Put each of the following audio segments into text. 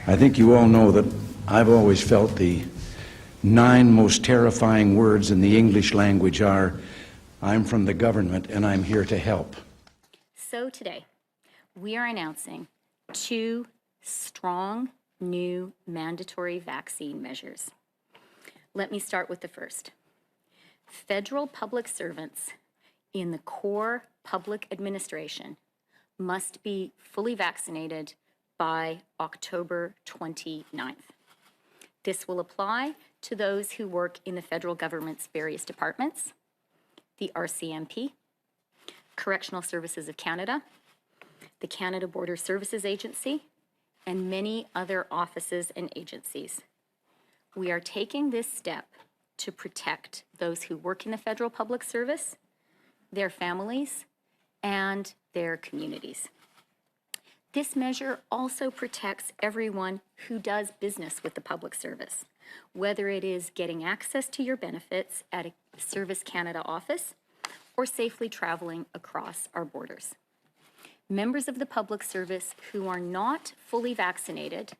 I think you all know that I've always felt the 9 most terrifying words in the English language are, "I'm from the government and I'm here to help." So today, we are announcing 2 strong new mandatory vaccine measures. Let me start with the first. Federal public servants in the core public administration must be fully vaccinated by October 29th. This will apply to those who work in the federal government's various departments, the RCMP, Correctional Services of Canada, the Canada Border Services Agency, and many other offices and agencies. We are taking this step to protect those who work in the federal public service, their families, and their communities. This measure also protects everyone who does business with the public service, whether it is getting access to your benefits at a Service Canada office or safely traveling across our borders. Members of the public service who are not fully vaccinated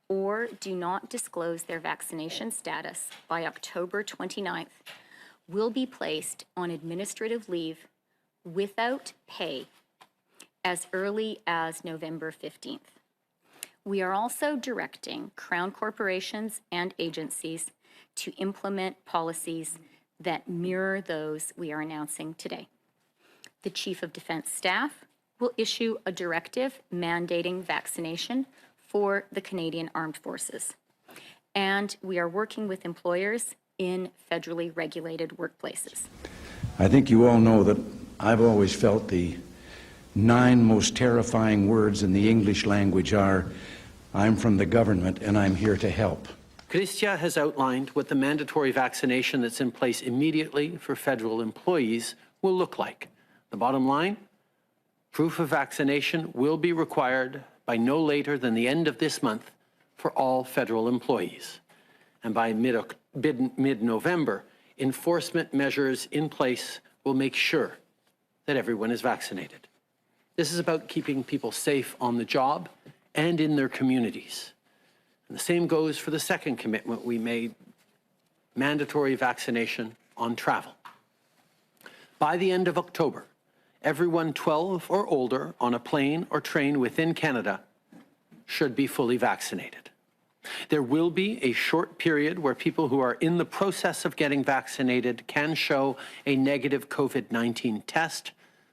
or do not disclose their vaccination status by October 29th will be placed on administrative leave without pay as early as November 15th. We are also directing Crown corporations and agencies to implement policies that mirror those we are announcing today. The Chief of Defence Staff will issue a directive mandating vaccination for the Canadian Armed Forces. And we are working with employers in federally regulated workplaces. I think you all know that I've always felt the 9 most terrifying words in the English language are, "I'm from the government and I'm here to help." Chrystia has outlined what the mandatory vaccination that's in place immediately for federal employees will look like. The bottom line, proof of vaccination will be required by no later than the end of this month for all federal employees. And by mid-November, enforcement measures in place will make sure that everyone is vaccinated. This is about keeping people safe on the job and in their communities. And the same goes for the second commitment we made, mandatory vaccination on travel. By the end of October, everyone 12 or older on a plane or train within Canada should be fully vaccinated. There will be a short period where people who are in the process of getting vaccinated can show a negative COVID-19 test,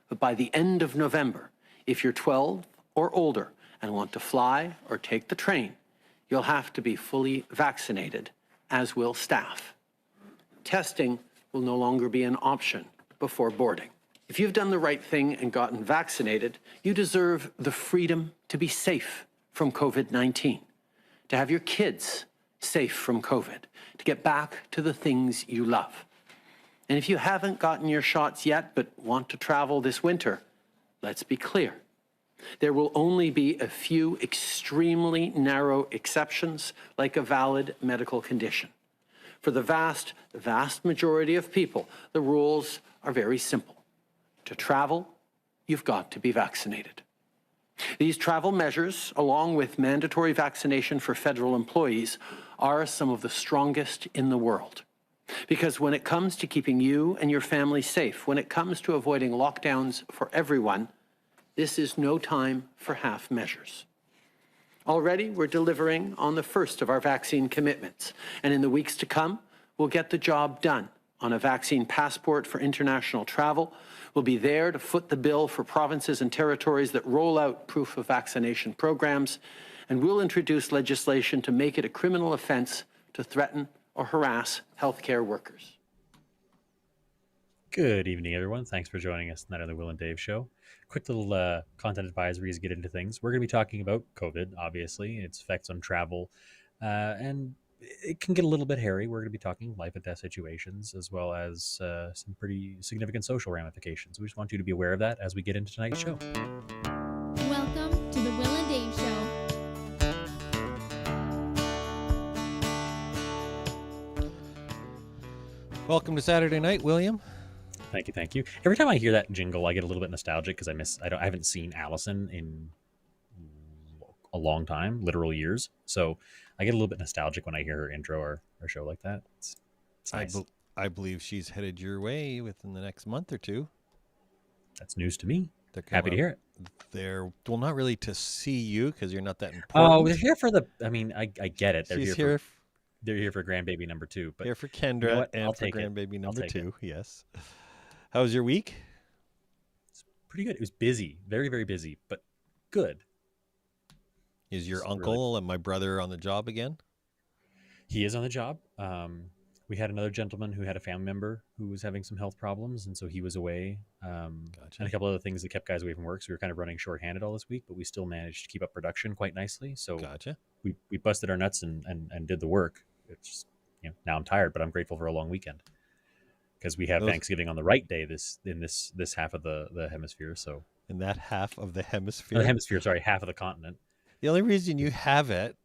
but by the end of November, if you're 12 or older and want to fly or take the train, you'll have to be fully vaccinated, as will staff. Testing will no longer be an option before boarding. If you've done the right thing and gotten vaccinated, you deserve the freedom to be safe from COVID-19, to have your kids safe from COVID, to get back to the things you love. And if you haven't gotten your shots yet but want to travel this winter, let's be clear. There will only be a few extremely narrow exceptions, like a valid medical condition. For the vast, vast majority of people, the rules are very simple. To travel, you've got to be vaccinated. These travel measures, along with mandatory vaccination for federal employees, are some of the strongest in the world. Because when it comes to keeping you and your family safe, when it comes to avoiding lockdowns for everyone, this is no time for half measures. Already, we're delivering on the first of our vaccine commitments, and in the weeks to come, we'll get the job done on a vaccine passport for international travel. We'll be there to foot the bill for provinces and territories that roll out proof of vaccination programs, and we'll introduce legislation to make it a criminal offense to threaten or harass healthcare workers. Good evening, everyone. Thanks for joining us tonight on the Will and Dave Show. Quick little content advisory as we get into things. We're going to be talking about COVID, obviously, its effects on travel, and it can get a little bit hairy. We're going to be talking life and death situations, as well as some pretty significant social ramifications. We just want you to be aware of that as we get into tonight's show. Welcome to the Will and Dave Show. Welcome to Saturday night, William. Thank you, thank you. Every time I hear that jingle, I get a little bit nostalgic because I haven't seen Allison in a long time, literal years. So I get a little bit nostalgic when I hear her intro or show like that. It's nice. I believe she's headed your way within the next month or two. That's news to me. They're Happy to hear it. They're, well, not really to see you because you're not that important. Oh, they're here for I get it. They're She's here for they're here for grandbaby number 2. But here for Kendra you know what? and I'll for take it. grandbaby I'll number take 2. Yes. How was your week? It's pretty good. It was busy, very, very busy, but good. Is your It's uncle and my brother on the job again? He is on the job. We had another gentleman who had a family member who was having some health problems, and so he was away. And a couple other things that kept guys away from work, so we were kind of running shorthanded all this week, but we still managed to keep up production quite nicely. So Gotcha. we busted our nuts and did the work. It's just, now I'm tired, but I'm grateful for a long weekend because we have Thanksgiving on the right day in this half of the hemisphere. So In that half of the hemisphere. Half of the continent. The only reason you have it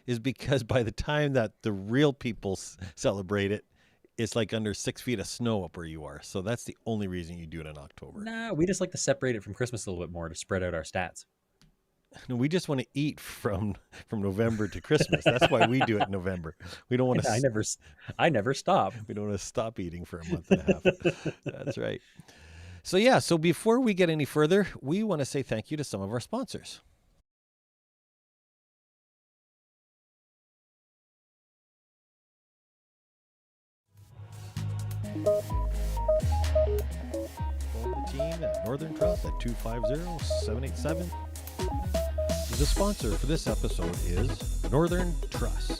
is because by the time that the real people celebrate it, it's like under 6 feet of snow up where you are. So that's the only reason you do it in October. Nah, we just like to separate it from Christmas a little bit more to spread out our stats. No, we just want to eat from November to Christmas. That's why we do it in November. We don't want to. I never stop. We don't want to stop eating for a month and a half. That's right. So before we get any further, we want to say thank you to some of our sponsors. Phone the team at Northern Trust at 250-787. The sponsor for this episode is Northern Truss,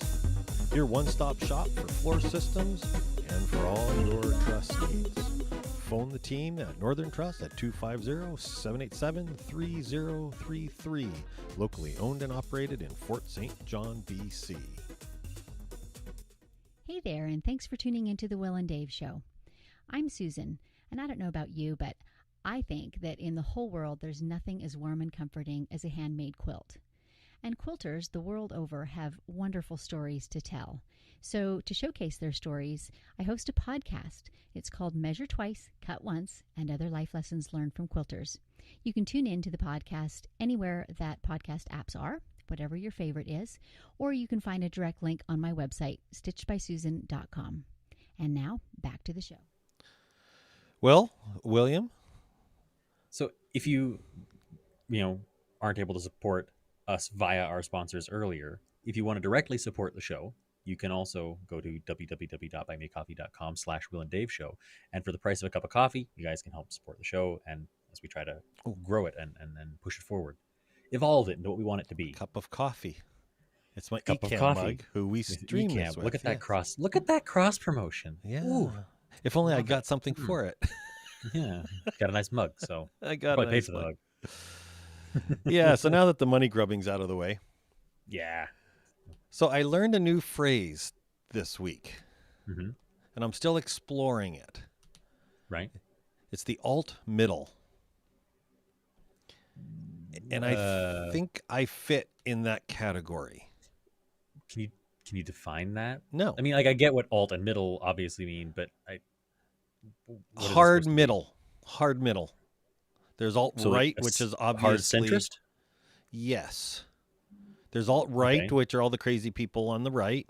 your one-stop shop for floor systems and for all your truss needs. Phone the team at Northern Truss at 250-787-3033, locally owned and operated in Fort St. John, BC. Hey there, and thanks for tuning into the Will and Dave Show. I'm Susan, and I don't know about you, but I think that in the whole world, there's nothing as warm and comforting as a handmade quilt. And quilters the world over have wonderful stories to tell. So to showcase their stories, I host a podcast. It's called Measure Twice, Cut Once, and Other Life Lessons Learned from Quilters. You can tune in to the podcast anywhere that podcast apps are, whatever your favorite is, or you can find a direct link on my website, stitchedbysusan.com. And now, back to the show. Well, William? So if you aren't able to support us via our sponsors earlier, if you want to directly support the show, you can also go to www.buymeacoffee.com/WillAndDaveShow. And for the price of a cup of coffee, you guys can help support the show and as we try to grow it and push it forward. Evolve it into what we want it to be. Cup of coffee. It's my Cup of Ecamm coffee mug, who we stream this with. Look at that yes. cross. Look at that cross promotion. Yeah. Ooh. If only I got something for it. Yeah. Got a nice mug, so I got probably a paid nice for the mug. mug. Yeah, so now that the money grubbing's out of the way. Yeah. So I learned a new phrase this week, Mm-hmm. and I'm still exploring it. Right. It's the alt middle. And I think I fit in that category. Can you define that? No. I mean, like I get what alt and middle obviously mean, but what is it Hard supposed to be? middle. Hard middle. There's alt So, like, right, a which is hard obviously centrist. yes. There's alt right, Okay. which are all the crazy people on the right.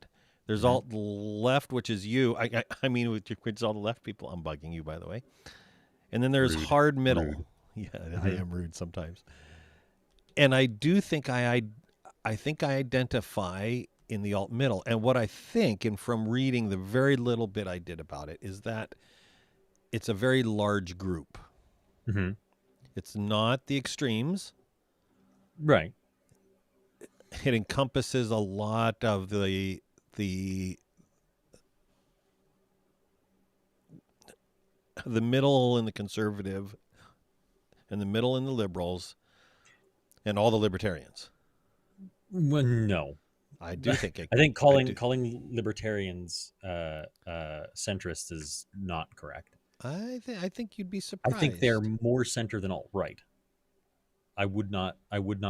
There's alt left, which is you. I mean, which is all the left people. I'm bugging you, by the way. And then there's Rude. hard middle. Rude. Yeah, I am rude sometimes. And I do think I think I identify in the alt middle. And what I think, and from reading the very little bit I did about it, is that it's a very large group. Mm-hmm. It's not the extremes. Right. It encompasses a lot of the middle and the conservative, and the middle and the liberals, and all the libertarians. Well, no. I do think I think calling do. calling libertarians centrist is not correct. I think you'd be I surprised. think they're more center than alt right. I would not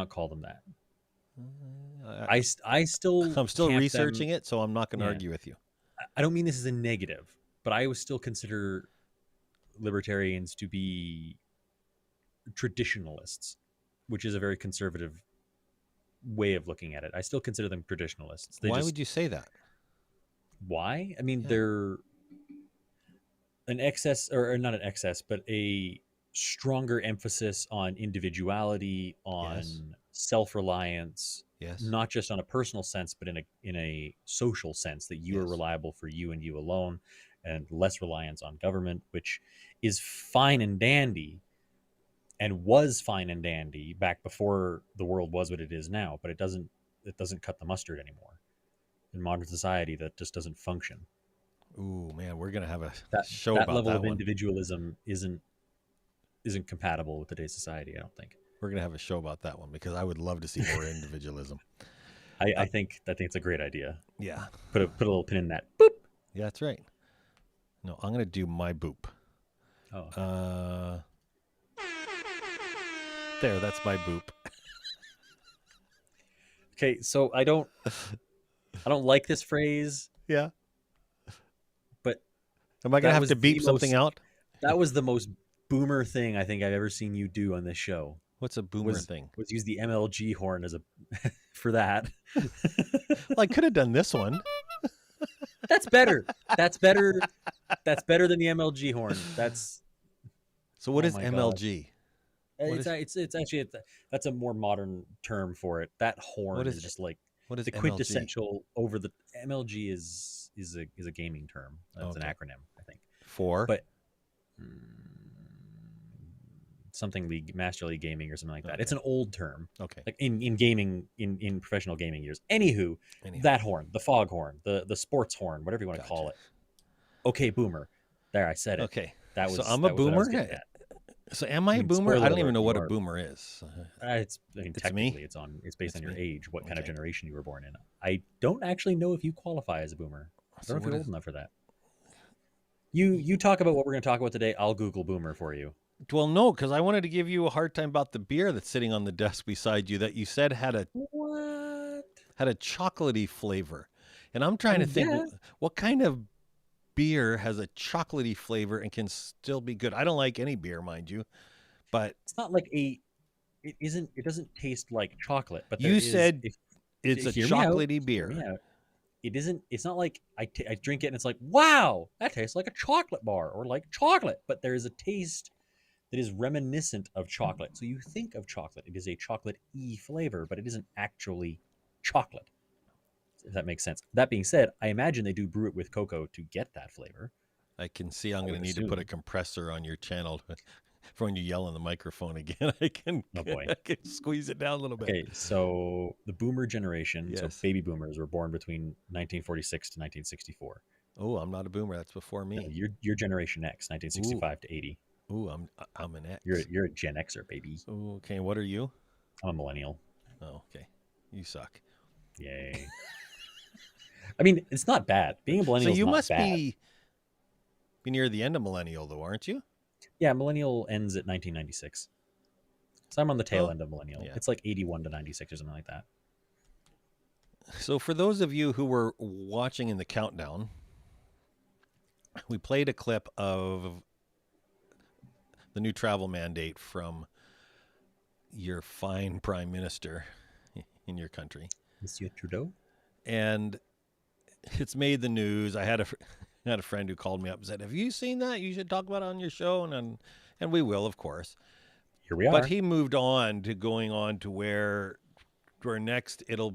call them that. I still I'm still camp researching them. it, so I'm not going to Yeah. argue with you. I don't mean this as a negative, but I would still consider libertarians to be traditionalists, which is a very conservative way of looking at it. I still consider them traditionalists. Why would you say that? Why? I mean, Yeah. they're an excess, or not an excess, but a stronger emphasis on individuality, on Yes. self-reliance, Yes. not just on a personal sense, but in a social sense, that you are Yes. reliable for you and you alone, and less reliance on government, which is fine and dandy, and was fine and dandy back before the world was what it is now. But it doesn't cut the mustard anymore in modern society. That just doesn't function. Ooh, man, we're going to have a That show that about level that of one. individualism isn't compatible with today's society, I don't think. We're going to have a show about that one because I would love to see more individualism. I think it's a great idea. Yeah. Put a little pin in that. Boop. Yeah, that's right. No, I'm going to do my boop. Oh, There, that's my boop. okay. So I don't like this phrase, Yeah. but Am I going to That have was to beep the something most- out? that was the most boomer thing I think I've ever seen you do on this show. What's a boomer thing? Was use the MLG horn as a for that. Well, I could have done this one. That's better. That's better. That's better than the MLG horn. That's So what Oh is my God. MLG? What it's actually that's a more modern term for it. That horn What is is just like What is the MLG? quintessential over the MLG is a gaming term. It's an Okay. acronym, I think. For? But something league, Master League Gaming or something like that. It's an old term, Okay. like in gaming, in professional gaming years. Anywho, Anyhow. that horn, the fog horn, the sports horn, whatever you want to Gotcha. call it. Okay, boomer. There, I said it. Okay. That was. So I'm that a was what I was boomer? getting at. So am I a mean, boomer? I spoiler don't even alert, know you what a are. boomer is. It's I mean, It's technically, me? it's based It's on your me? age, what kind of Okay. generation you were born in. I don't actually know if you qualify as a boomer. I So don't know if what you're is- old enough for that. You talk about what we're going to talk about today. I'll Google boomer for you. Well, no, because I wanted to give you a hard time about the beer that's sitting on the desk beside you that you said had a What? chocolatey flavor. And I'm trying to think, yeah. what kind of beer has a chocolatey flavor and can still be good? I don't like any beer, mind you, but It's not like it isn't. It doesn't taste like chocolate. But You there is- said if, it's a hear me out, chocolatey hear beer. me out. It isn't. It's not like I drink it and it's like, wow, that tastes like a chocolate bar or like chocolate. But there is a taste that is reminiscent of chocolate. So you think of chocolate. It is a chocolate-y flavor, but it isn't actually chocolate. If that makes sense. That being said, I imagine they do brew it with cocoa to get that flavor. I can see I'm I going to would need to put a assume. compressor on your channel for when you yell in the microphone again. I can, Oh, boy. I can squeeze it down a little bit. Okay, so the boomer generation, Yes. so baby boomers were born between 1946 to 1964. Oh, I'm not a boomer. That's before No, me. you're Generation X, 1965 to 80. Ooh, I'm an X. You're a Gen Xer, baby. Ooh, okay, what are you? I'm a millennial. Oh, okay. You suck. Yay. I mean, it's not bad. Being a millennial So is you not must bad. be near the end of millennial, though, aren't you? Yeah, millennial ends at 1996. So I'm on the tail Well, end of millennial. yeah. It's like 81 to 96 or something like that. So for those of you who were watching in the countdown, we played a clip of the new travel mandate from your fine prime minister in your country. Monsieur Trudeau? And it's made the news. I had a friend who called me up and said, "Have you seen that? You should talk about it on your show." And we will, of course. Here we are. But he moved on to going on to where next they'll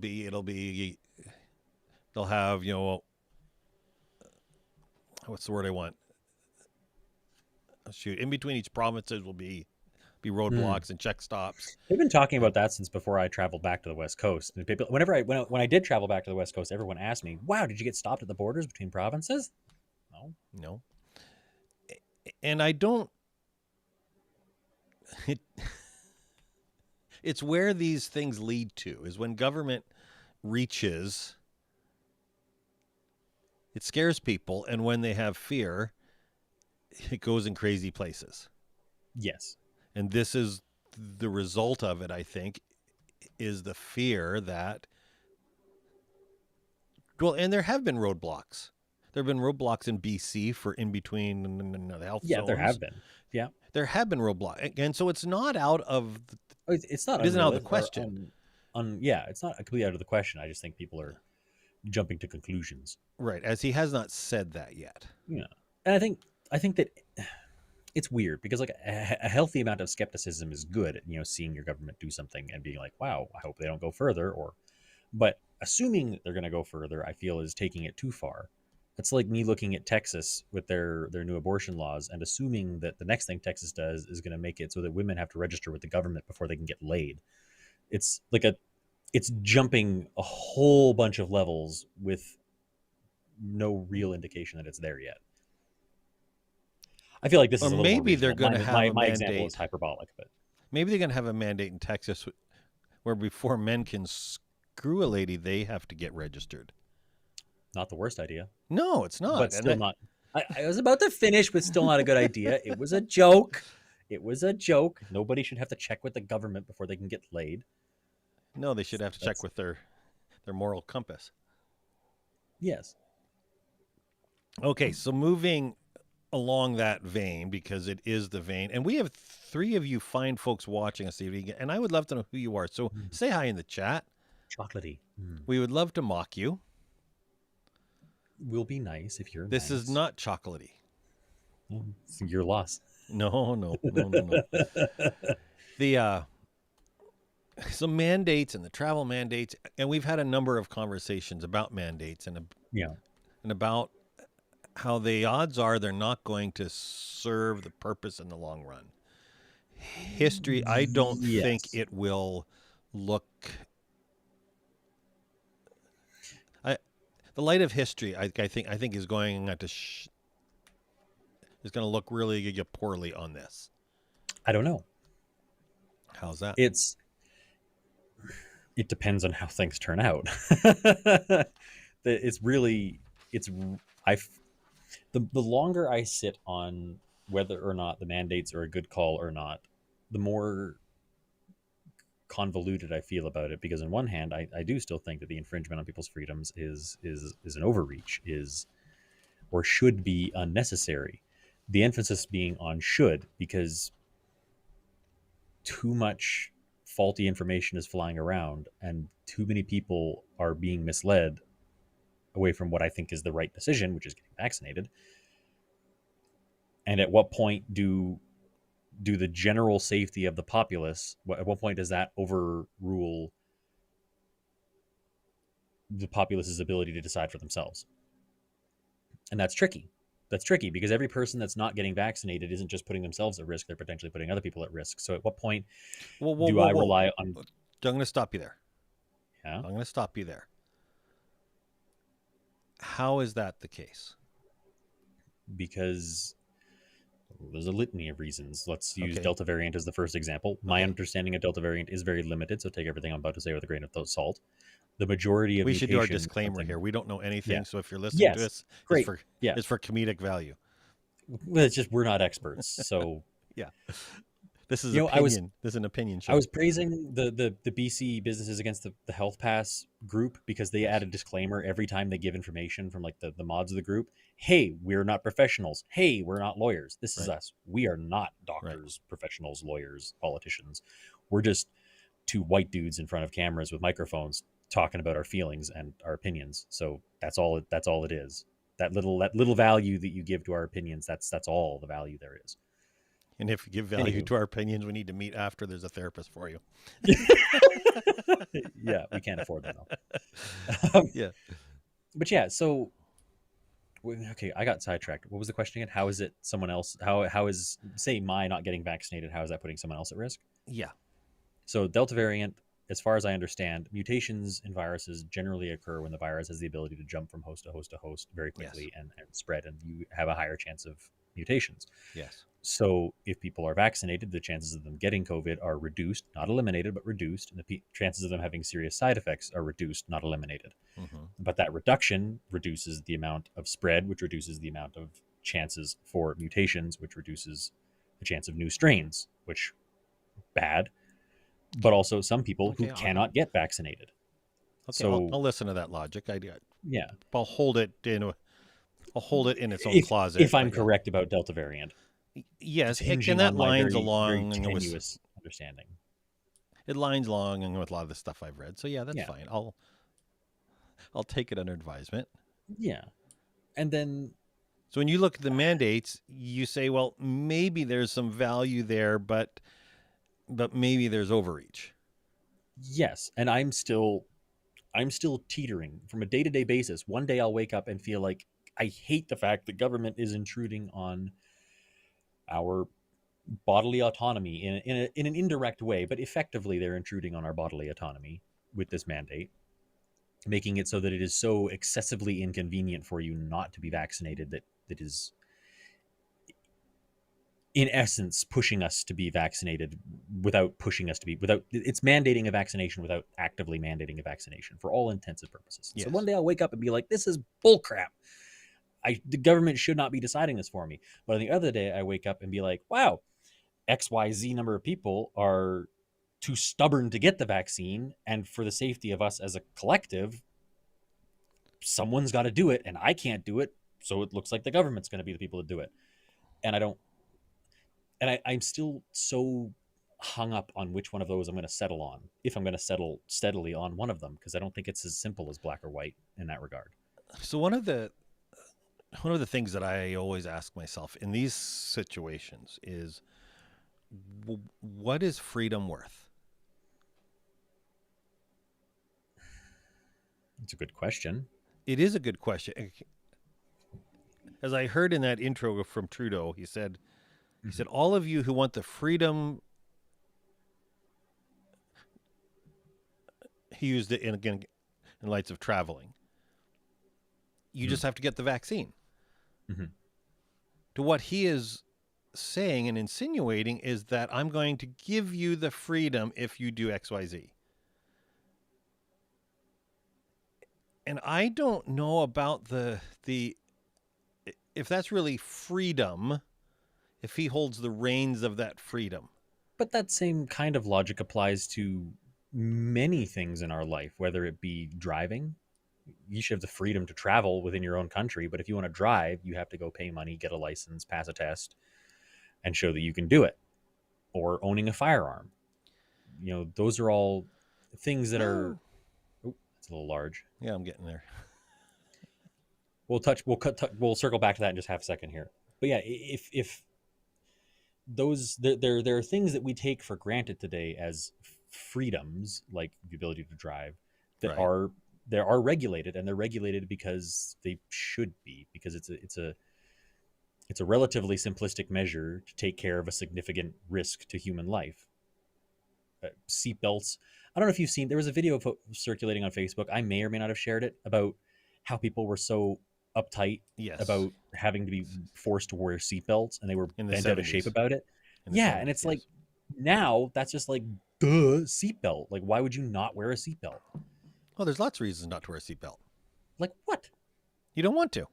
have, what's the word I want? Shoot, in between each provinces will be roadblocks and check stops. They've been talking about that since before I traveled back to the West Coast. And people, when I did travel back to the West Coast, everyone asked me, "Wow, did you get stopped at the borders between provinces?" No. And I don't. It's where these things lead to, is when government reaches, it scares people, and when they have fear, it goes in crazy places. Yes. And this is the result of it, I think, is the fear that, well, and there have been roadblocks. There have been roadblocks in BC for in between the health zones. Yeah, there have been. Yeah. There have been roadblocks. And so it's not out of, It's not. it isn't out of the unrealistic or question. Yeah, it's not completely out of the question. I just think people are jumping to conclusions. Right, as he has not said that yet. Yeah. And I think that it's weird because like a healthy amount of skepticism is good, seeing your government do something and being like, wow, I hope they don't go further, but assuming that they're going to go further, I feel is taking it too far. It's like me looking at Texas with their new abortion laws and assuming that the next thing Texas does is going to make it so that women have to register with the government before they can get laid. It's like it's jumping a whole bunch of levels with no real indication that it's there yet. I feel like this Or is a little maybe more they're reasonable. gonna have a my example mandate. is hyperbolic, but Maybe they're going to have a mandate in Texas where before men can screw a lady, they have to get registered. not the worst idea. No, it's not. But still not. I was about to finish, but still not a good idea. It was a joke. It was a joke. Nobody should have to check with the government before they can get laid. No, they should have to check with their moral compass. Yes. Okay, so moving along that vein, because it is the vein, and we have 3 of you fine folks watching us, and I would love to know who you are. So say hi in the chat. Chocolatey. We would love to mock you. Will be nice if you're This is nice. not chocolatey. It's your loss. No. The so mandates and the travel mandates, and we've had a number of conversations about mandates and Yeah. about how the odds are they're not going to serve the purpose in the long run. History, I don't think Yes. it will look. The light of history, I think is going to is going to look really poorly on this. I don't know. How's that? It depends on how things turn out. The longer I sit on whether or not the mandates are a good call or not, the more convoluted I feel about it, because on one hand, I do still think that the infringement on people's freedoms is an overreach, or should be unnecessary. The emphasis being on should, because too much faulty information is flying around and too many people are being misled away from what I think is the right decision, which is getting vaccinated. And at what point do the general safety of the populace, at what point does that overrule the populace's ability to decide for themselves? And that's tricky. That's tricky because every person that's not getting vaccinated isn't just putting themselves at risk, they're potentially putting other people at risk. So at what point do I rely on... I'm going to stop you there. Yeah? I'm going to stop you there. How is that the case? Because there's a litany of reasons. Let's use Okay. Delta variant as the first example. My understanding of Delta variant is very limited, so take everything I'm about to say with a grain of salt. The majority of We should do our mutations- disclaimer here. We don't know anything, Yeah. so if you're listening Yes. to us, Great. it's for comedic value. Well, it's just we're not experts, so Yeah. This is You know, I was opinion. This is an opinion show. I was praising the BC Businesses Against the Health Pass group because they add a disclaimer every time they give information from like the mods of the group. Hey, we're not professionals. Hey, we're not lawyers. This is Right. us. We are not doctors, professionals, lawyers, politicians. We're just two white dudes in front of cameras with microphones talking about our feelings and our opinions. So that's all it is. That little value that you give to our opinions, that's all the value there is. And if you give value Anywho. to our opinions, we need to meet after. There's a therapist for you. Yeah, we can't afford that though. Yeah. But yeah, so okay, I got sidetracked. What was the question again? How is it someone else? How is, say, my not getting vaccinated? How is that putting someone else at risk? Yeah. So Delta variant, as far as I understand, mutations in viruses generally occur when the virus has the ability to jump from host to host to host very quickly and spread, and you have a higher chance of mutations. Yes. So if people are vaccinated, the chances of them getting COVID are reduced, not eliminated, but reduced. And the chances of them having serious side effects are reduced, not eliminated. Mm-hmm. But that reduction reduces the amount of spread, which reduces the amount of chances for mutations, which reduces the chance of new strains, which bad. But also some people who cannot get vaccinated. Okay, So I'll listen to that logic. yeah, I'll hold it in its own closet. If I'm correct about Delta variant. Yes, Hinging and that on my lines very along tenuous understanding. It lines along with a lot of the stuff I've read. So yeah, that's Yeah. fine. I'll take it under advisement. Yeah. And then So when you look at the mandates, you say, well, maybe there's some value there, but maybe there's overreach. yes, and I'm still teetering from a day-to-day basis. One day I'll wake up and feel like I hate the fact that government is intruding on our bodily autonomy in an indirect way, but effectively they're intruding on our bodily autonomy with this mandate, making it so that it is so excessively inconvenient for you not to be vaccinated that is in essence pushing us to be vaccinated without it's mandating a vaccination without actively mandating a vaccination for all intents and purposes. Yes. So one day I'll wake up and be like, this is bullcrap. The government should not be deciding this for me. But on the other day, I wake up and be like, wow, XYZ number of people are too stubborn to get the vaccine. And for the safety of us as a collective, someone's got to do it. And I can't do it. So it looks like the government's going to be the people to do it. And I'm still so hung up on which one of those I'm going to settle on, if I'm going to settle steadily on one of them, because I don't think it's as simple as black or white in that regard. So one of the things that I always ask myself in these situations is, what is freedom worth? It's a good question. It is a good question. As I heard in that intro from Trudeau, he said, all of you who want the freedom, he used it in lights of traveling, you just have to get the vaccine. Mm-hmm. To what he is saying and insinuating is that I'm going to give you the freedom if you do XYZ. And I don't know about the if that's really freedom, if he holds the reins of that freedom. But that same kind of logic applies to many things in our life, whether it be driving. You should have the freedom to travel within your own country, but if you want to drive, you have to go pay money, get a license, pass a test, and show that you can do it. Or owning a firearm. You know, those are all things that are... Oh, it's a little large. Yeah, I'm getting there. We'll circle back to that in just half a second here. But yeah, if those there are things that we take for granted today as freedoms, like the ability to drive, that Right. are regulated, and they're regulated because they should be, because it's a relatively simplistic measure to take care of a significant risk to human life. Seatbelts. I don't know if you've seen, there was a video circulating on Facebook. I may or may not have shared it, about how people were so uptight Yes. about having to be forced to wear seatbelts, and they were In the bent out of 70s. shape about it. In the Yeah, 70s, and it's yes. like, now that's just like, duh, seatbelt. Like, why would you not wear a seatbelt? Well, there's lots of reasons not to wear a seatbelt. Like, what? You don't want to.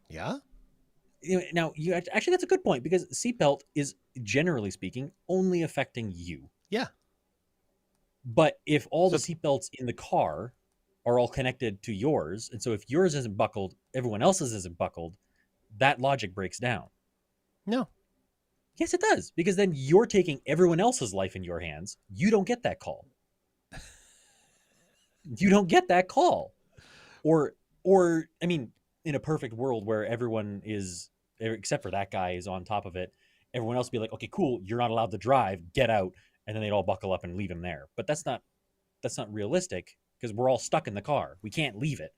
Yeah? Now, actually, that's a good point because seatbelt is, generally speaking, only affecting you. Yeah. But if all the So- seatbelts in the car are all connected to yours, and so if yours isn't buckled, everyone else's isn't buckled, that logic breaks down. No. Yes, it does, because then you're taking everyone else's life in your hands. You don't get that call. You don't get that call. Or I mean, in a perfect world where everyone is, except for that guy, is on top of it, everyone else would be like, okay, cool, you're not allowed to drive, get out, and then they'd all buckle up and leave him there. But that's not realistic because we're all stuck in the car. We can't leave it.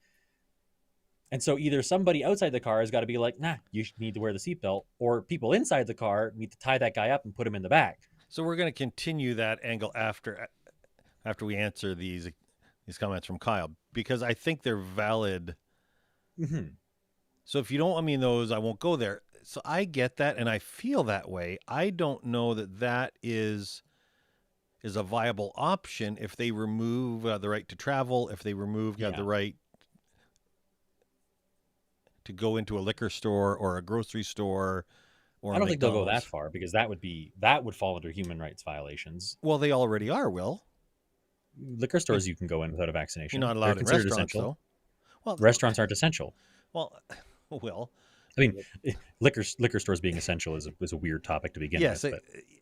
And so either somebody outside the car has got to be like, nah, you need to wear the seatbelt, or people inside the car need to tie that guy up and put him in the back. So we're going to continue that angle after we answer these comments from Kyle, because I think they're valid. Mm-hmm. So if you don't want me in those, I won't go there. So I get that, and I feel that way. I don't know that is a viable option if they remove the right to travel, if they remove the right to go into a liquor store or a grocery store or I don't think they'll go McDonald's. that far because that would fall under human rights violations. Well, they already are, Will. Liquor stores you can go in without a vaccination. You're not They're allowed in considered restaurants, essential. though. Well, Restaurants aren't essential. Well, Will. I mean, liquor stores being essential is a weird topic to begin Yes. with,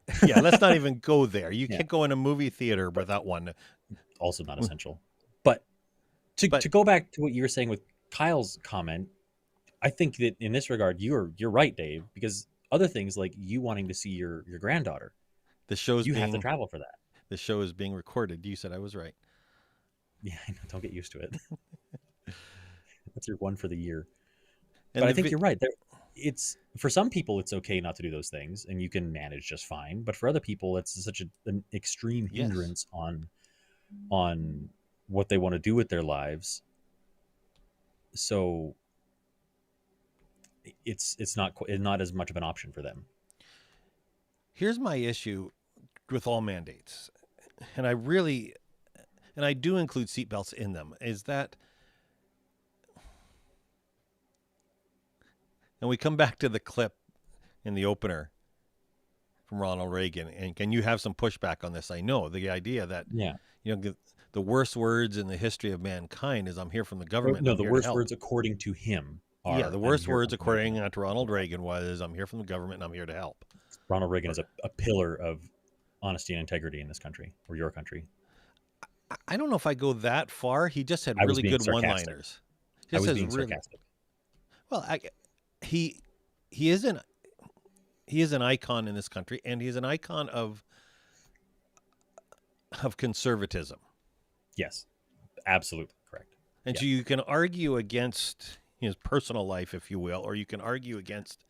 but Yeah, let's not even go there. You Yeah. can't go in a movie theater without one. also not essential. But to go back to what you were saying with Kyle's comment, I think that in this regard, you're right, Dave, because other things like you wanting to see your granddaughter, The show's you being have to travel for that. the show is being recorded. You said I was right. Yeah, I know, don't get used to it. That's your one for the year. And But I the think vi- you're right. It's for some people it's okay not to do those things, and you can manage just fine. But for other people, it's such an extreme Yes. hindrance on what they want to do with their lives. So it's not as much of an option for them. Here's my issue with all mandates, and I do include seatbelts in them, is that, and we come back to the clip in the opener from Ronald Reagan, and can you have some pushback on this? I know the idea that, Yeah. the worst words in the history of mankind is "I'm here from the government." No, I'm the here to worst help." words according to him are. Yeah, the "I'm worst here words from the according government." to Ronald Reagan was "I'm here from the government and I'm here to help." Ronald Reagan is a pillar of honesty and integrity in this country, or your country. I don't know if I go that far. He just had I was really being good sarcastic. one-liners. I was Just has being really- sarcastic. Well, he is an icon in this country, and he's an icon of conservatism. Yes, absolutely correct. And Yeah. so you can argue against his personal life, if you will, or you can argue against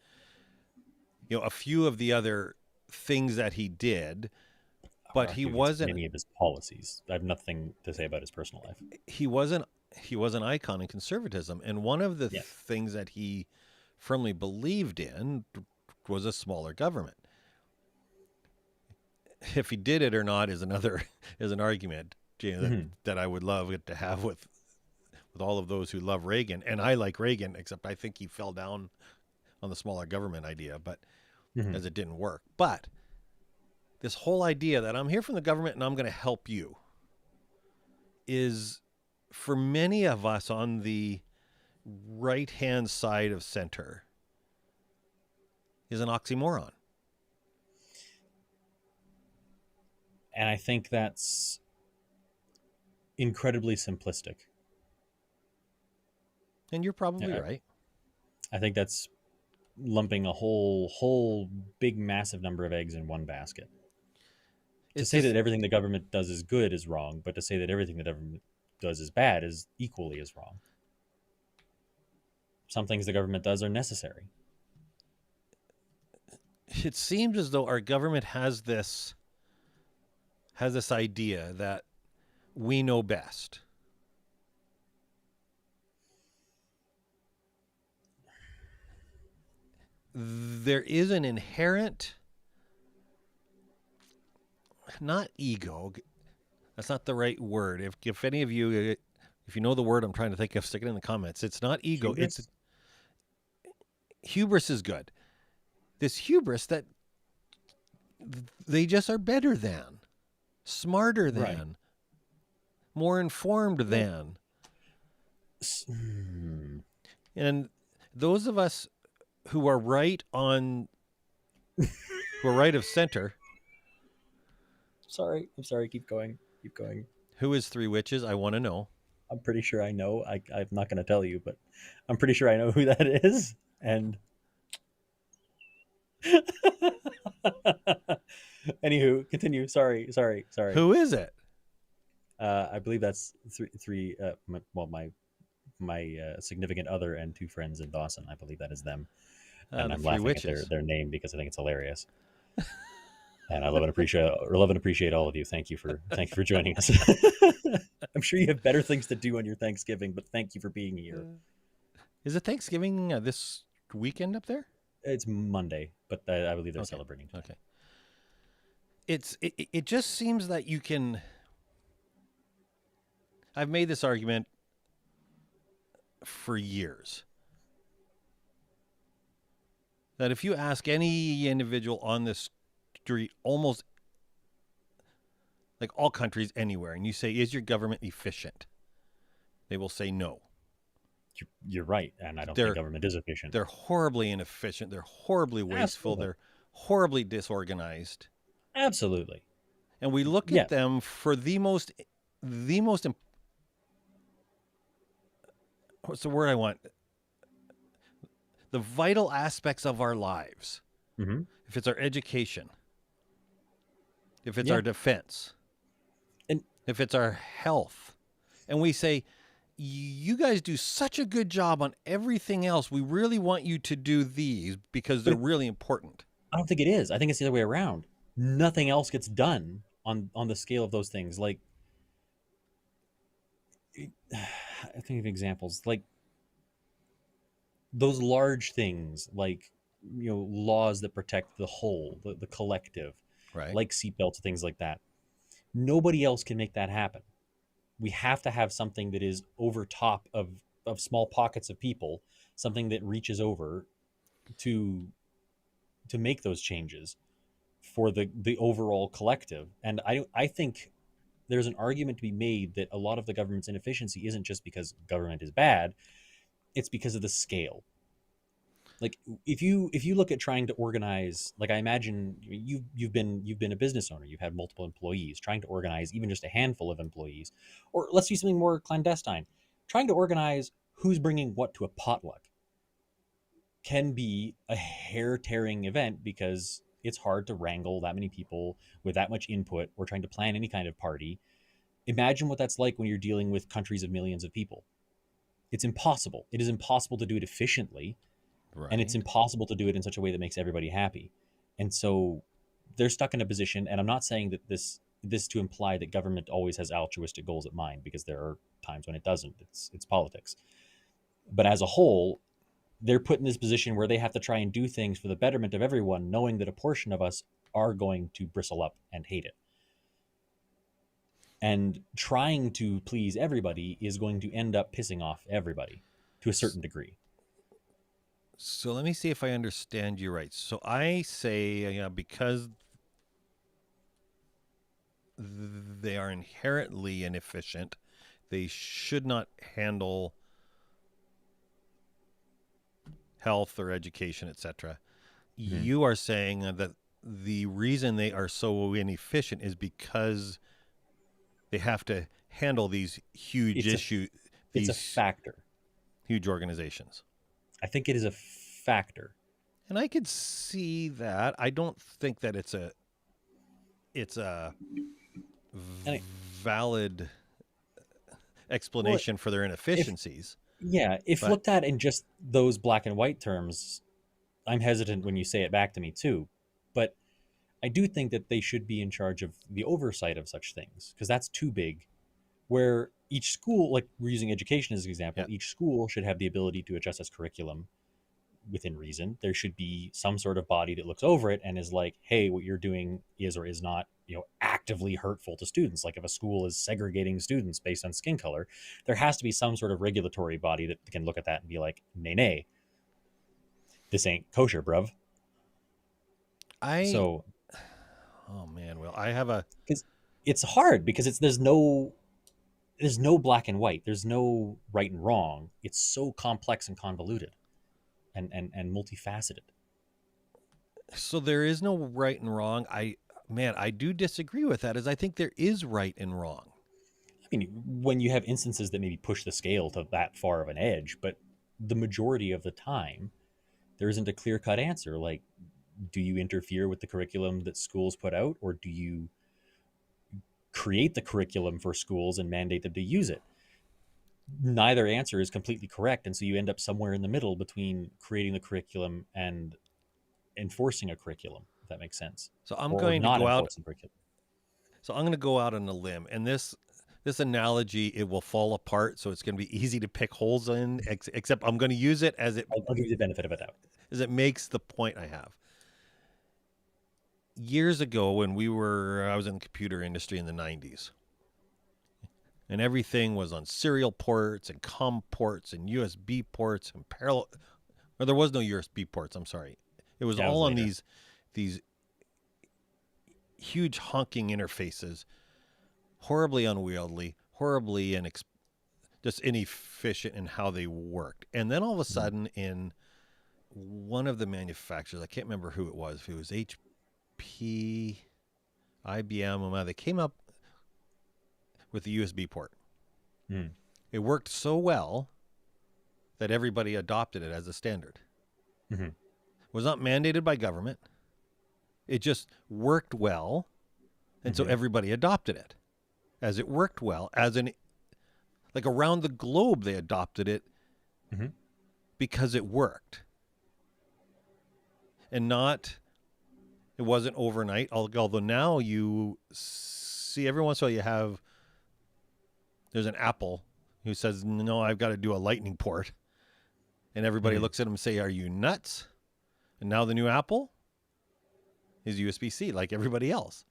a few of the other things that he did, but he Argue against wasn't. many of his policies. I have nothing to say about his personal life. He was an icon in conservatism, and one of the Yeah. things that he firmly believed in was a smaller government. If he did it or not is an argument, that I would love to have with all of those who love Reagan, and I like Reagan, except I think he fell down on the smaller government idea, but as it didn't work. But this whole idea that I'm here from the government and I'm going to help you is, for many of us on the right-hand side of center, is an oxymoron. And I think that's incredibly simplistic. And you're probably Yeah. right. I think that's lumping a whole big massive number of eggs in one basket. To It's say just- that everything the government does is good is wrong, but to say that everything the government does is bad is equally as wrong. Some things the government does are necessary. It seems as though our government has this idea that we know best. There is an inherent, not ego, that's not the right word. If any of you, if you know the word I'm trying to think of, stick it in the comments. It's not ego. Hubris? hubris is good. This hubris that they just are better than, smarter than, Right. more informed than. And those of us who are right on, who are right of center, I'm sorry. Keep going. who is Three Witches? I want to know. I'm pretty sure I know. I'm not going to tell you, but I'm pretty sure I know who that is. And anywho, continue. Sorry. Who is it? I believe that's three. My significant other and two friends in Dawson. I believe that is them. And The I'm Three laughing at Witches. their name because I think it's hilarious. And I love and appreciate all of you. Thank you for joining us. I'm sure you have better things to do on your Thanksgiving, but thank you for being here. Is it Thanksgiving this weekend up there? It's Monday, but I believe they're Okay. celebrating. Okay. It just seems that you can. I've made this argument for years that if you ask any individual on this street, almost like all countries anywhere, and you say, "Is your government efficient?" They will say no. You're right, and I don't They're- think government is efficient. They're horribly inefficient. They're horribly wasteful. Absolutely. They're horribly disorganized. Absolutely. And we look Yeah. at them for what's the word I want? The vital aspects of our lives. Mm-hmm. If it's our education, if it's Yeah. our defense, And- if it's our health, and we say, you guys do such a good job on everything else. We really want you to do these because they're really important. I don't think it is. I think it's the other way around. Nothing else gets done on the scale of those things. Like, I think of examples like those large things, like laws that protect the whole, the collective, Right. like seatbelts, things like that. Nobody else can make that happen. We have to have something that is over top of small pockets of people, something that reaches over to make those changes for the overall collective. And I think there's an argument to be made that a lot of the government's inefficiency isn't just because government is bad, it's because of the scale. Like if you look at trying to organize, like I imagine you've been a business owner, you've had multiple employees, trying to organize even just a handful of employees, or let's do something more clandestine, trying to organize who's bringing what to a potluck can be a hair-tearing event because it's hard to wrangle that many people with that much input or trying to plan any kind of party. Imagine what that's like when you're dealing with countries of millions of people. It's impossible. It is impossible to do it efficiently. Right. And it's impossible to do it in such a way that makes everybody happy. And so they're stuck in a position, and I'm not saying that this to imply that government always has altruistic goals at mind, because there are times when it doesn't. It's politics. But as a whole, they're put in this position where they have to try and do things for the betterment of everyone, knowing that a portion of us are going to bristle up and hate it. And trying to please everybody is going to end up pissing off everybody to a certain degree. So let me see if I understand you right. So I say, because they are inherently inefficient, they should not handle health or education, etc. Mm-hmm. You are saying that the reason they are so inefficient is because they have to handle these huge issues, It's these a factor. huge organizations. I think it is a factor. And I could see that. I don't think that it's a And valid explanation for their inefficiencies. If But- looked at in just those black and white terms, I'm hesitant when you say it back to me too. But I do think that they should be in charge of the oversight of such things, because that's too big. Where each school, like we're using education as an example, Yeah. each school should have the ability to adjust its curriculum within reason. There should be some sort of body that looks over it and is like, hey, what you're doing is or is not, actively hurtful to students. Like if a school is segregating students based on skin color, there has to be some sort of regulatory body that can look at that and be like, nay. this ain't kosher, bruv. I So oh man, well, I have a because it's hard because there's no black and white. There's no right and wrong. It's so complex and convoluted and multifaceted. so there is no right and wrong. I do disagree with that, as I think there is right and wrong. I mean, when you have instances that maybe push the scale to that far of an edge, but the majority of the time, there isn't a clear-cut answer. Like, do you interfere with the curriculum that schools put out, or do you create the curriculum for schools and mandate them to use it? Neither answer is completely correct, and so you end up somewhere in the middle between creating the curriculum and enforcing a curriculum, if that makes sense. So I'm Or going to not go out. enforcing curriculum. So I'm going to go out on a limb, and this analogy, it will fall apart. So it's going to be easy to pick holes in. Except I'm going to use it as I'll give you the benefit of a doubt. it makes the point I have. Years ago, when I was in the computer industry in the 90s, and everything was on serial ports and COM ports and USB ports and parallel, or there was no USB ports. I'm sorry, it was all on later. these huge honking interfaces, horribly unwieldy, horribly just inefficient in how they worked. And then all of a sudden, in one of the manufacturers, I can't remember who it was, if it was HP, IBM, they came up with the USB port. It worked so well that everybody adopted it as a standard. Mm-hmm. It was not mandated by government. It just worked well, and so everybody adopted it. As it worked well, like around the globe, they adopted it because it worked. And it wasn't overnight, although now you see every once in a while there's an Apple who says, no, I've got to do a lightning port. And everybody looks at him and say, are you nuts? And now the new Apple is USB-C like everybody else.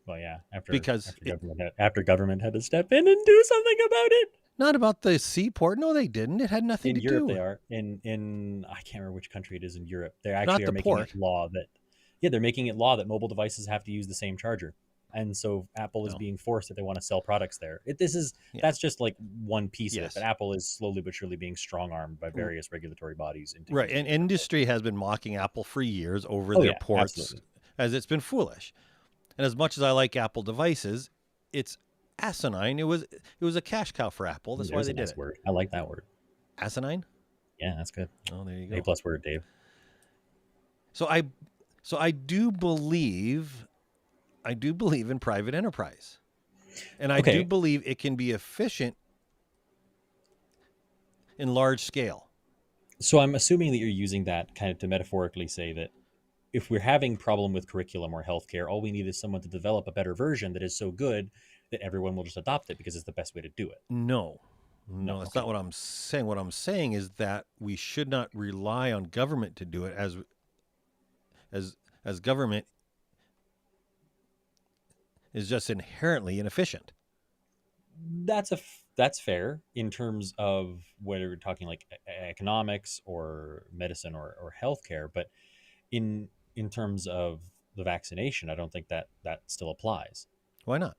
Well, yeah, Because government had to step in and do something about it. Not about the C port. No, they didn't. It had nothing to In Europe, do. they are. In I can't remember which country it is in Europe. They actually Not are the making port. it law that, yeah, they're making it law that mobile devices have to use the same charger. And so Apple is No. being forced if they want to sell products there. That's just like one piece of it. Yes. But Apple is slowly but surely being strong-armed by various regulatory bodies. Right. And industry has been mocking Apple for years over Oh, their yeah, ports, absolutely. as it's been foolish. And as much as I like Apple devices, it's asinine. It was a cash cow for Apple. That's why There's they a did nice it. word. I like that word. Asinine? Yeah, that's good. Oh, there you go. A+ word, Dave. So I do believe in private enterprise. And I Okay. do believe it can be efficient in large scale. So I'm assuming that you're using that kind of to metaphorically say that if we're having problem with curriculum or healthcare, all we need is someone to develop a better version that is so good that everyone will just adopt it because it's the best way to do it. No, that's okay. not what I'm saying. What I'm saying is that we should not rely on government to do it, as government is just inherently inefficient. That's fair in terms of whether we're talking like economics or medicine or healthcare, but in terms of the vaccination, I don't think that still applies, Why not?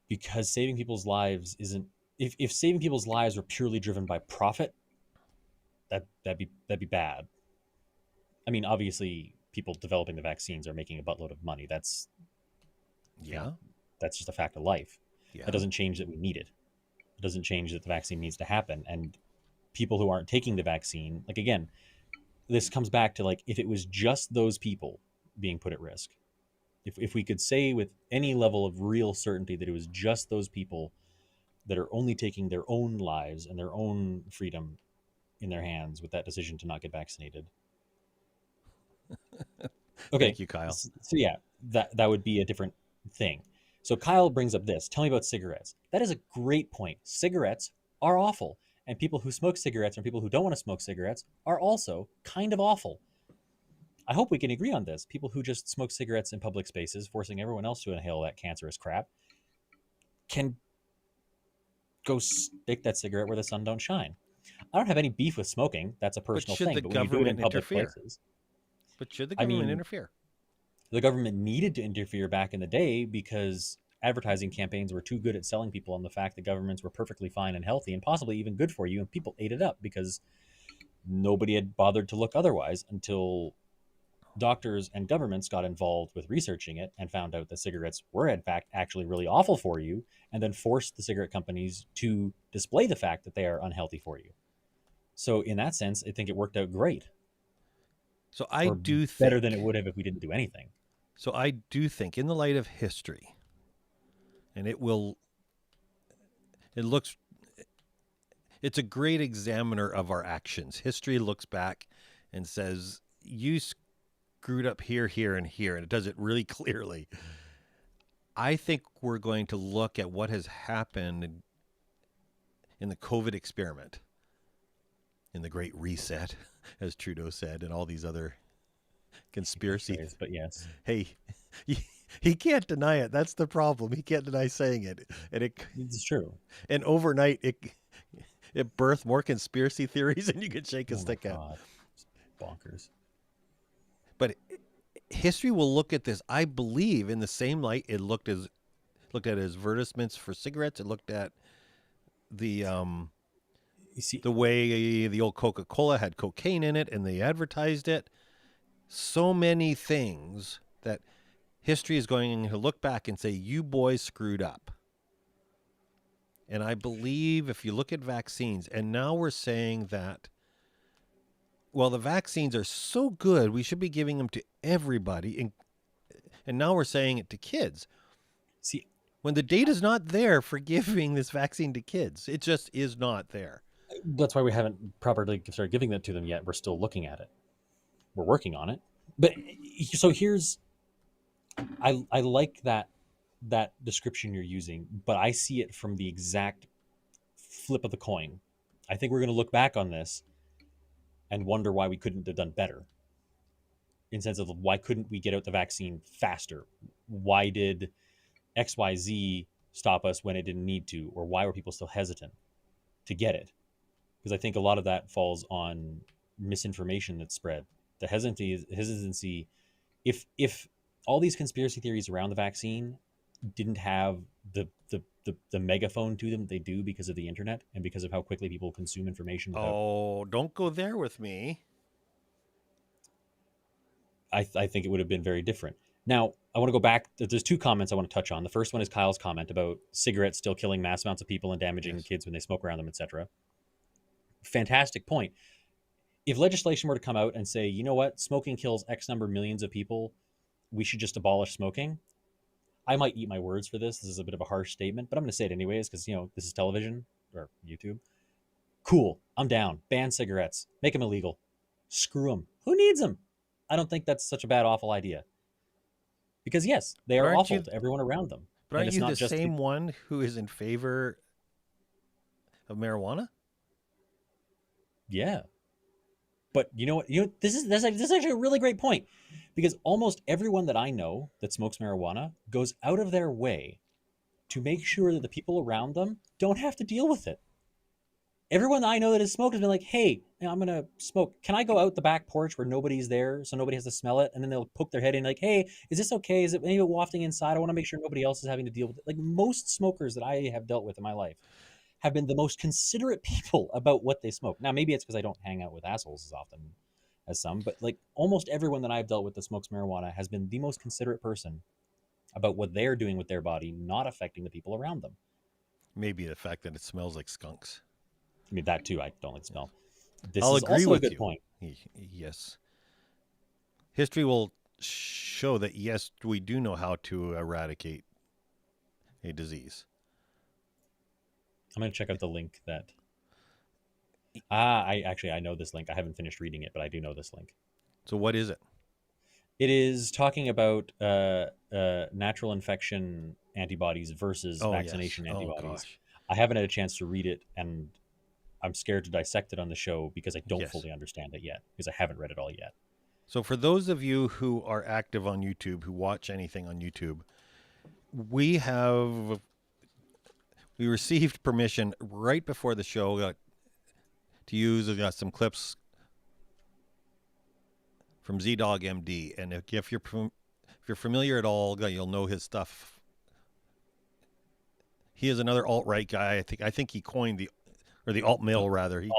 because saving people's lives isn't. If saving people's lives were purely driven by profit, that'd be bad. I mean, obviously, people developing the vaccines are making a buttload of money. That's Yeah. that's just a fact of life. Yeah. That doesn't change that we need it. It doesn't change that the vaccine needs to happen. And people who aren't taking the vaccine, like, again, this comes back to, like, if it was just those people being put at risk, if we could say with any level of real certainty that it was just those people that are only taking their own lives and their own freedom in their hands with that decision to not get vaccinated. Okay. Thank you, Kyle. So yeah, that would be a different thing. So Kyle brings up this. Tell me about cigarettes. That is a great point. Cigarettes are awful. And people who smoke cigarettes and people who don't want to smoke cigarettes are also kind of awful. I hope we can agree on this. People who just smoke cigarettes in public spaces, forcing everyone else to inhale that cancerous crap, can go stick that cigarette where the sun don't shine. I don't have any beef with smoking. That's a personal should thing. the But when you do it in government public interfere? places, But should the I government mean, interfere? the government needed to interfere back in the day because advertising campaigns were too good at selling people on the fact that governments were perfectly fine and healthy and possibly even good for you, and people ate it up because nobody had bothered to look otherwise until doctors and governments got involved with researching it and found out that cigarettes were in fact actually really awful for you, and then forced the cigarette companies to display the fact that they are unhealthy for you. So in that sense, I think it worked out great, So I or do think better than it would have if we didn't do anything. So I do think, in the light of history, and it's a great examiner of our actions. History looks back and says, you screwed up here, here, and here, and it does it really clearly. I think we're going to look at what has happened in the COVID experiment, in the Great Reset, as Trudeau said, and all these other conspiracy. But yes, Hey, he can't deny it. That's the problem. He can't deny saying it, and it's true. and overnight it birthed more conspiracy theories than you could shake a Oh my stick at. God. It's bonkers. But history will look at this, I believe, in the same light it looked at advertisements for cigarettes. It looked at the You see, the way the old Coca-Cola had cocaine in it and they advertised it. So many things that history is going to look back and say, you boys screwed up. And I believe if you look at vaccines, and now we're saying that, well, the vaccines are so good, we should be giving them to everybody. And now we're saying it to kids. see, When the data's not there for giving this vaccine to kids, it just is not there. that's why we haven't properly started giving that to them yet. We're still looking at it. We're working on it. But so I like that description you're using, but I see it from the exact flip of the coin. I think we're going to look back on this and wonder why we couldn't have done better. In sense of why couldn't we get out the vaccine faster? Why did XYZ stop us when it didn't need to? Or why were people still hesitant to get it? Because I think a lot of that falls on misinformation that's spread. The hesitancy, if all these conspiracy theories around the vaccine didn't have the megaphone to them they do because of the internet and because of how quickly people consume information. Oh, don't go there with me. I think it would have been very different. Now, I want to go back. There's two comments I want to touch on. The first one is Kyle's comment about cigarettes still killing mass amounts of people and damaging kids when they smoke around them, etc. Fantastic point. If legislation were to come out and say, you know what, smoking kills X number of millions of people, we should just abolish smoking, I might eat my words for this. This is a bit of a harsh statement, but I'm going to say it anyways because, this is television or YouTube. Cool. I'm down. Ban cigarettes. Make them illegal. Screw them. Who needs them? I don't think that's such a bad, awful idea. Because, yes, they are awful to everyone around them. But aren't you the same one who is in favor of marijuana? Yeah. But you know what? This is actually a really great point, because almost everyone that I know that smokes marijuana goes out of their way to make sure that the people around them don't have to deal with it. Everyone that I know that has smoked has been like, hey, I'm going to smoke. Can I go out the back porch where nobody's there so nobody has to smell it? And then they'll poke their head in like, hey, is this okay? Is it maybe wafting inside? I want to make sure nobody else is having to deal with it. Like most smokers that I have dealt with in my life have been the most considerate people about what they smoke. Now, maybe it's because I don't hang out with assholes as often as some, but like almost everyone that I've dealt with that smokes marijuana has been the most considerate person about what they're doing with their body, not affecting the people around them. Maybe the fact that it smells like skunks. I mean, that too, I don't like the smell. This I'll is agree also with a good you. point. Yes. History will show that, yes, we do know how to eradicate a disease. I'm going to check out the link that... I know this link. I haven't finished reading it, but I do know this link. So what is it? It is talking about natural infection antibodies versus vaccination antibodies. Gosh. I haven't had a chance to read it, and I'm scared to dissect it on the show because I don't Yes. fully understand it yet, because I haven't read it all yet. So for those of you who are active on YouTube, who watch anything on YouTube, we received permission right before the show to use. I've got some clips from Z-Dog MD, and if you're familiar at all, you'll know his stuff. He is another alt-right guy. I think he coined the alt-middle rather. He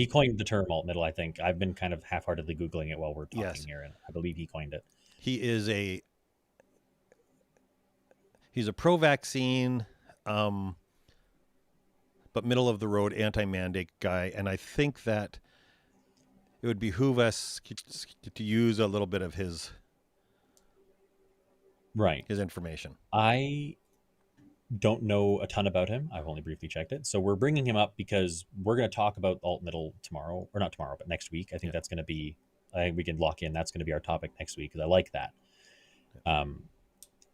coined the term alt-middle, I think. I've been kind of half-heartedly Googling it while we're talking Yes. here, and I believe he coined it. He's a pro-vaccine, but middle of the road anti-mandate guy, and I think that it would behoove us to use a little bit of his information. I don't know a ton about him. I've only briefly checked it. So we're bringing him up because we're going to talk about alt-middle tomorrow, or not tomorrow, but next week. I think that's going to be, I think we can lock in. That's going to be our topic next week because I like that.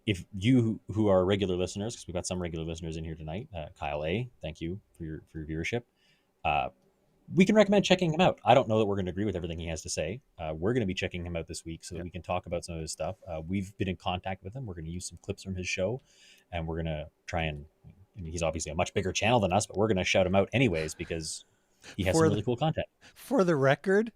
If you who are regular listeners, because we've got some regular listeners in here tonight, Kyle A., thank you for your viewership. We can recommend checking him out. I don't know that we're going to agree with everything he has to say. We're going to be checking him out this week so that we can talk about some of his stuff. We've been in contact with him. We're going to use some clips from his show, and we're going to try and, I mean, he's obviously a much bigger channel than us, but we're going to shout him out anyways because he has some really cool content. For the record,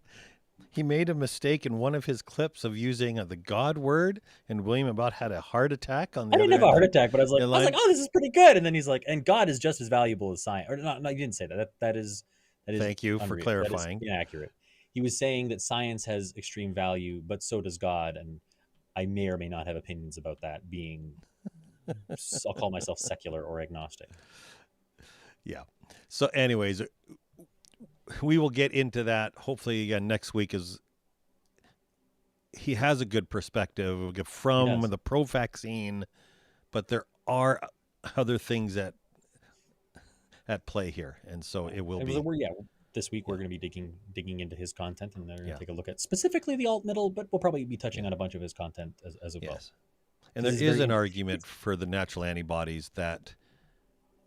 he made a mistake in one of his clips of using the God word, and William about had a heart attack on the I didn't have a heart attack, but I was like, oh, this is pretty good. And then he's like, and God is just as valuable as science. Or no, you didn't say that. That is Thank you for clarifying. That is inaccurate. He was saying that science has extreme value, but so does God. And I may or may not have opinions about that being, I'll call myself secular or agnostic. Yeah. So anyways, we will get into that hopefully again next week. Is he has a good perspective from the pro-vaccine, but there are other things at play here, and so it will be. This week we're going to be digging into his content, and they're going to take a look at specifically the alt-middle, but we'll probably be touching on a bunch of his content as well. And there is an argument for the natural antibodies that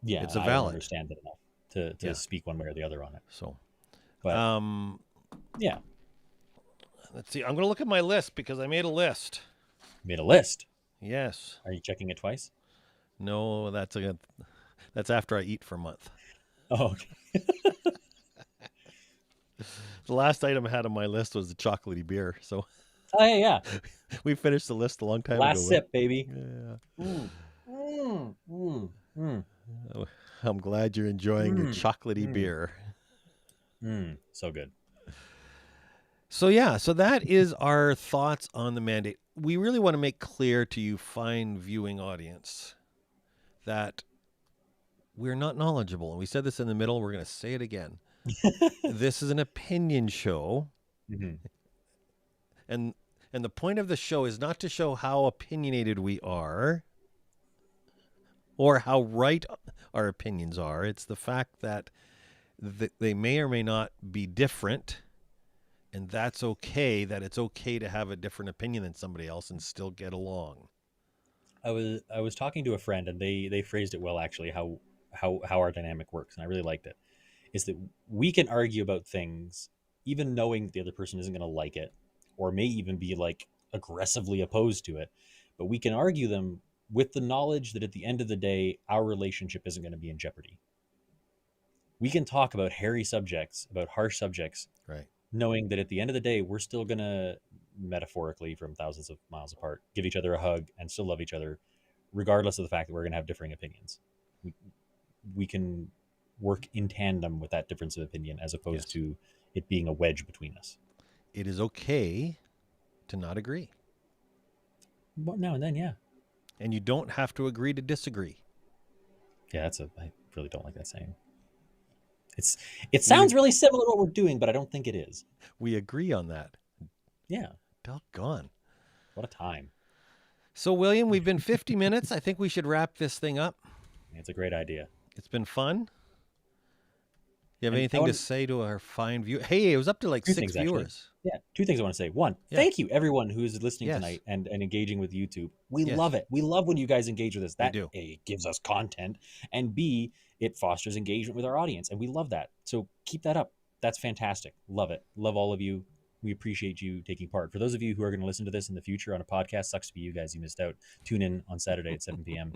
it's a valid. I don't understand it enough to speak one way or the other on it. So, but let's see. I'm going to look at my list because I made a list. You made a list? Yes. Are you checking it twice? No, that's after I eat for a month. Oh, okay. The last item I had on my list was the chocolatey beer. So, yeah. We finished the list a long time ago. Last sip, baby. Yeah. I'm glad you're enjoying your chocolatey beer. So good. So that is our thoughts on the mandate. We really want to make clear to you, fine viewing audience, that we're not knowledgeable. And we said this in the middle. We're going to say it again. This is an opinion show. Mm-hmm. And the point of the show is not to show how opinionated we are or how right our opinions are. It's the fact that they may or may not be different, and that's okay, that it's okay to have a different opinion than somebody else and still get along. I was talking to a friend, and they phrased it well, actually, how our dynamic works, and I really liked it. Is that we can argue about things even knowing the other person isn't going to like it or may even be like aggressively opposed to it, but we can argue them with the knowledge that at the end of the day, our relationship isn't going to be in jeopardy. We can talk about hairy subjects, about harsh subjects, right? Knowing that at the end of the day, we're still going to, metaphorically from thousands of miles apart, give each other a hug and still love each other, regardless of the fact that we're going to have differing opinions. We can work in tandem with that difference of opinion as opposed to it being a wedge between us. It is okay to not agree. But now and then, yeah. And you don't have to agree to disagree. Yeah, I really don't like that saying. It sounds really similar to what we're doing, but I don't think it is. We agree on that. Yeah. Doggone. What a time. So, William, we've been 50 minutes. I think we should wrap this thing up. It's a great idea. It's been fun. You have anything to say to our fine view? Hey, it was up to like 6 viewers. Actually. Yeah, two things I want to say. One, thank you everyone who's listening tonight and engaging with YouTube. We love it. We love when you guys engage with us. That A, gives us content, and B, it fosters engagement with our audience, and we love that. So keep that up. That's fantastic. Love it. Love all of you. We appreciate you taking part. For those of you who are going to listen to this in the future on a podcast, sucks to be you guys. You missed out. Tune in on Saturday at 7 p.m.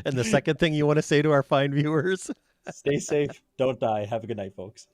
And the second thing you want to say to our fine viewers? Stay safe. Don't die. Have a good night, folks.